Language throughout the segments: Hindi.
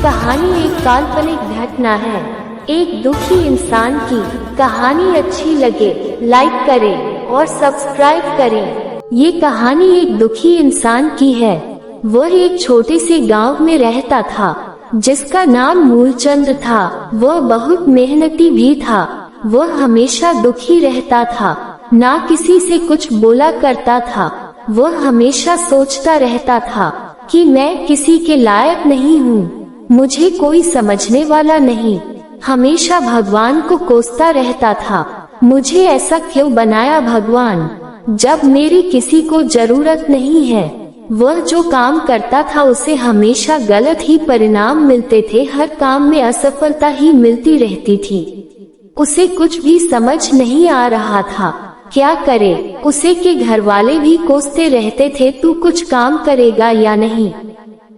कहानी एक काल्पनिक घटना है, एक दुखी इंसान की। कहानी अच्छी लगे लाइक करें और सब्सक्राइब करें। ये कहानी एक दुखी इंसान की है। वह एक छोटे से गांव में रहता था जिसका नाम मूलचंद था। वह बहुत मेहनती भी था। वह हमेशा दुखी रहता था, ना किसी से कुछ बोला करता था। वह हमेशा सोचता रहता था कि मैं किसी के लायक नहीं हूँ, मुझे कोई समझने वाला नहीं। हमेशा भगवान को कोसता रहता था, मुझे ऐसा क्यों बनाया भगवान, जब मेरी किसी को जरूरत नहीं है। वह जो काम करता था उसे हमेशा गलत ही परिणाम मिलते थे। हर काम में असफलता ही मिलती रहती थी। उसे कुछ भी समझ नहीं आ रहा था, क्या करे। उसे के घर वाले भी कोसते रहते थे, तू कुछ काम करेगा या नहीं।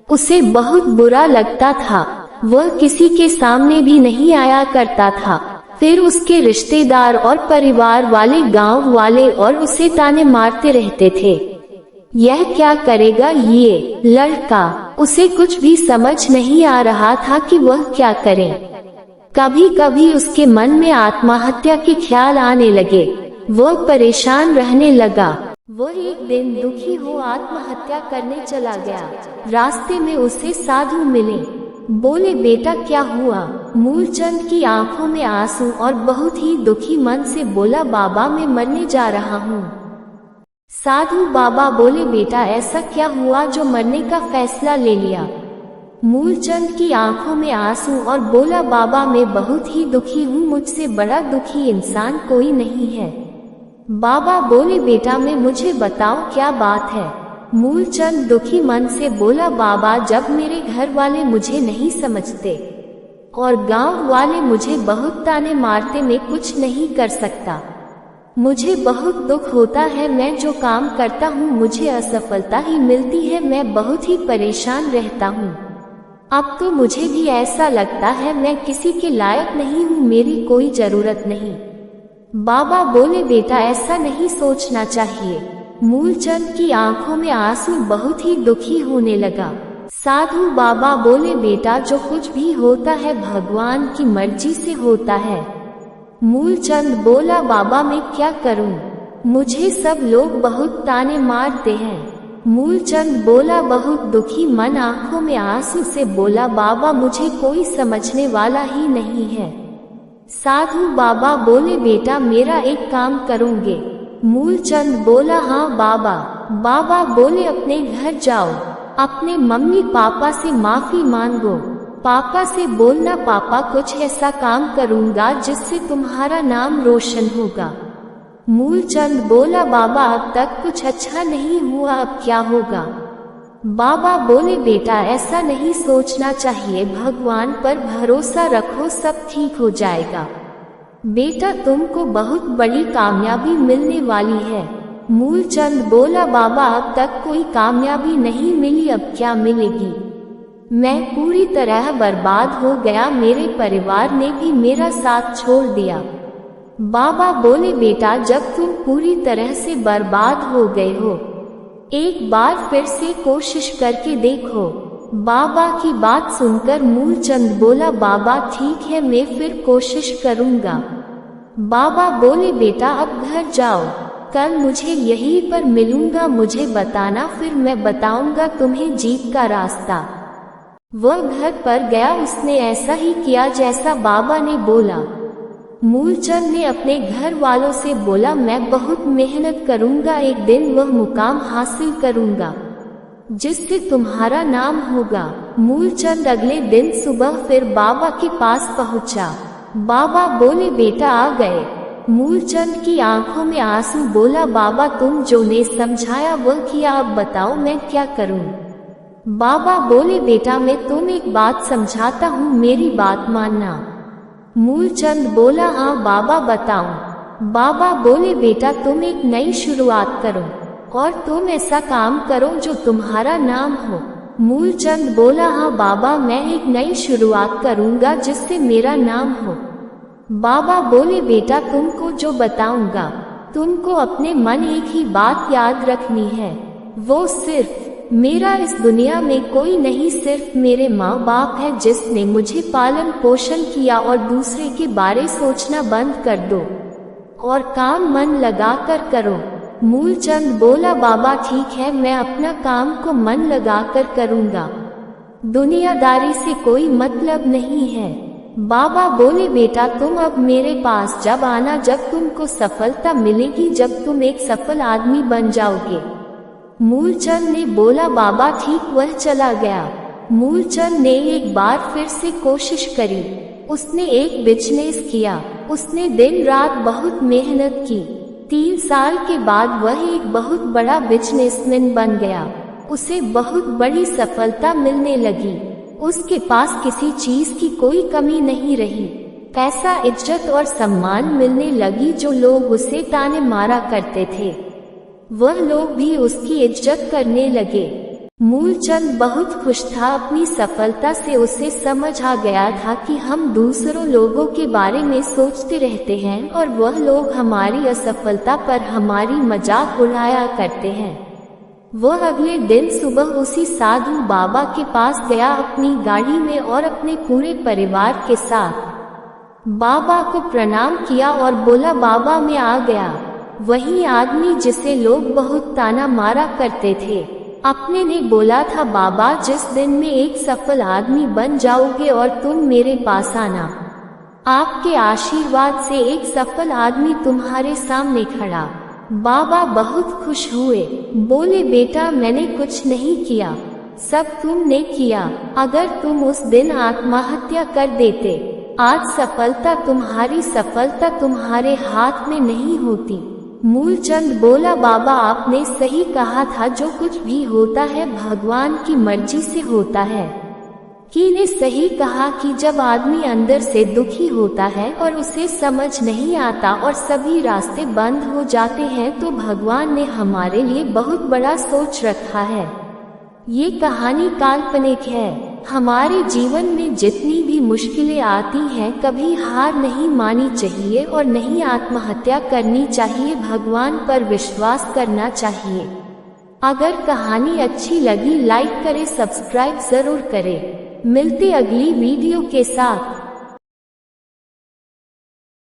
उसे बहुत बुरा लगता था। वह किसी के सामने भी नहीं आया करता था। फिर उसके रिश्तेदार और परिवार वाले, गांव वाले और उसे ताने मारते रहते थे। यह क्या करेगा ये लड़का। उसे कुछ भी समझ नहीं आ रहा था कि वह क्या करे। कभी कभी उसके मन में आत्महत्या के ख्याल आने लगे। वह परेशान रहने लगा। वह एक दिन दुखी हो आत्महत्या करने चला गया। रास्ते में उसे साधु मिले। बोले, बेटा क्या हुआ। मूलचंद की आंखों में आंसू और बहुत ही दुखी मन से बोला, बाबा मैं मरने जा रहा हूँ। साधु बाबा बोले, बेटा ऐसा क्या हुआ जो मरने का फैसला ले लिया। मूलचंद की आंखों में आंसू और बोला, बाबा मैं बहुत ही दुखी हूँ, मुझसे बड़ा दुखी इंसान कोई नहीं है। बाबा बोले, बेटा मैं मुझे बताओ क्या बात है। मूलचंद दुखी मन से बोला, बाबा जब मेरे घर वाले मुझे नहीं समझते और गांव वाले मुझे बहुत ताने मारते, मैं कुछ नहीं कर सकता। मुझे बहुत दुख होता है। मैं जो काम करता हूँ मुझे असफलता ही मिलती है। मैं बहुत ही परेशान रहता हूँ। अब तो मुझे भी ऐसा लगता है मैं किसी के लायक नहीं हूँ, मेरी कोई जरूरत नहीं। बाबा बोले, बेटा ऐसा नहीं सोचना चाहिए। मूलचंद की आंखों में आंसू बहुत ही दुखी होने लगा। साधु बाबा बोले, बेटा जो कुछ भी होता है भगवान की मर्जी से होता है। मूलचंद बोला, बाबा मैं क्या करूं, मुझे सब लोग बहुत ताने मारते हैं। मूलचंद बोला बहुत दुखी मन आंखों में आंसू से बोला, बाबा मुझे कोई समझने वाला ही नहीं है। साधु बाबा बोले, बेटा मेरा एक काम करोगे। मूलचंद बोला, हाँ बाबा। बाबा बोले, अपने घर जाओ, अपने मम्मी पापा से माफी मांगो। पापा से बोलना, पापा कुछ ऐसा काम करूंगा जिससे तुम्हारा नाम रोशन होगा। मूलचंद बोला, बाबा अब तक कुछ अच्छा नहीं हुआ, अब क्या होगा। बाबा बोले, बेटा ऐसा नहीं सोचना चाहिए, भगवान पर भरोसा रखो, सब ठीक हो जाएगा। बेटा तुमको बहुत बड़ी कामयाबी मिलने वाली है। मूलचंद बोला, बाबा अब तक कोई कामयाबी नहीं मिली, अब क्या मिलेगी। मैं पूरी तरह बर्बाद हो गया, मेरे परिवार ने भी मेरा साथ छोड़ दिया। बाबा बोले, बेटा जब तुम पूरी तरह से बर्बाद हो गए हो, एक बार फिर से कोशिश करके देखो। बाबा की बात सुनकर मूलचंद बोला, बाबा ठीक है मैं फिर कोशिश करूंगा। बाबा बोले, बेटा अब घर जाओ, कल मुझे यहीं पर मिलूंगा, मुझे बताना, फिर मैं बताऊंगा तुम्हें जीत का रास्ता। वह घर पर गया। उसने ऐसा ही किया जैसा बाबा ने बोला। मूलचंद ने अपने घर वालों से बोला, मैं बहुत मेहनत करूंगा, एक दिन वह मुकाम हासिल करूंगा जिससे तुम्हारा नाम होगा। मूलचंद अगले दिन सुबह फिर बाबा के पास पहुंचा। बाबा बोले, बेटा आ गए। मूलचंद की आंखों में आंसू बोला, बाबा तुम जो ने समझाया वह किया, अब बताओ मैं क्या करूं। बाबा बोले, बेटा मैं तुम्हें एक बात समझाता हूँ, मेरी बात मानना। मूलचंद बोला, हाँ बाबा बताओ। बाबा बोले, बेटा तुम एक नई शुरुआत करो और तुम ऐसा काम करो जो तुम्हारा नाम हो। मूलचंद बोला, हाँ बाबा मैं एक नई शुरुआत करूंगा जिससे मेरा नाम हो। बाबा बोले, बेटा तुमको जो बताऊंगा तुमको अपने मन एक ही बात याद रखनी है, वो सिर्फ मेरा इस दुनिया में कोई नहीं, सिर्फ मेरे माँ बाप है जिसने मुझे पालन पोषण किया, और दूसरे के बारे सोचना बंद कर दो और काम मन लगा कर करो। मूलचंद बोला, बाबा ठीक है, मैं अपना काम को मन लगा कर करूँगा, दुनियादारी से कोई मतलब नहीं है। बाबा बोले, बेटा तुम अब मेरे पास जब आना जब तुमको सफलता मिलेगी, जब तुम एक सफल आदमी बन जाओगे। मूलचंद ने बोला, बाबा ठीक। वह चला गया। मूलचंद ने एक बार फिर से कोशिश करी। उसने एक बिजनेस किया। उसने दिन रात बहुत मेहनत की। 3 साल के बाद वह एक बहुत बड़ा बिजनेसमैन बन गया। उसे बहुत बड़ी सफलता मिलने लगी। उसके पास किसी चीज की कोई कमी नहीं रही। पैसा, इज्जत और सम्मान मिलने लगी। जो लोग उसे ताने मारा करते थे वह लोग भी उसकी इज्जत करने लगे। मूलचंद बहुत खुश था अपनी सफलता से। उसे समझ आ गया था कि हम दूसरों लोगों के बारे में सोचते रहते हैं और वह लोग हमारी असफलता पर हमारी मजाक उड़ाया करते हैं। वह अगले दिन सुबह उसी साधु बाबा के पास गया अपनी गाड़ी में और अपने पूरे परिवार के साथ बाबा को प्रणाम किया और बोला, बाबा मैं आ गया। वही आदमी जिसे लोग बहुत ताना मारा करते थे, अपने ने बोला था, बाबा जिस दिन में एक सफल आदमी बन जाओगे और तुम मेरे पास आना, आपके आशीर्वाद से एक सफल आदमी तुम्हारे सामने खड़ा। बाबा बहुत खुश हुए। बोले, बेटा मैंने कुछ नहीं किया, सब तुमने किया। अगर तुम उस दिन आत्महत्या कर देते, आज सफलता तुम्हारे हाथ में नहीं होती। मूलचंद बोला, बाबा आपने सही कहा था, जो कुछ भी होता है भगवान की मर्जी से होता है। की ने सही कहा कि जब आदमी अंदर से दुखी होता है और उसे समझ नहीं आता और सभी रास्ते बंद हो जाते हैं, तो भगवान ने हमारे लिए बहुत बड़ा सोच रखा है। ये कहानी काल्पनिक है। हमारे जीवन में जितनी भी मुश्किलें आती हैं, कभी हार नहीं माननी चाहिए और नहीं आत्महत्या करनी चाहिए। भगवान पर विश्वास करना चाहिए। अगर कहानी अच्छी लगी लाइक करें, सब्सक्राइब जरूर करें। मिलते अगली वीडियो के साथ।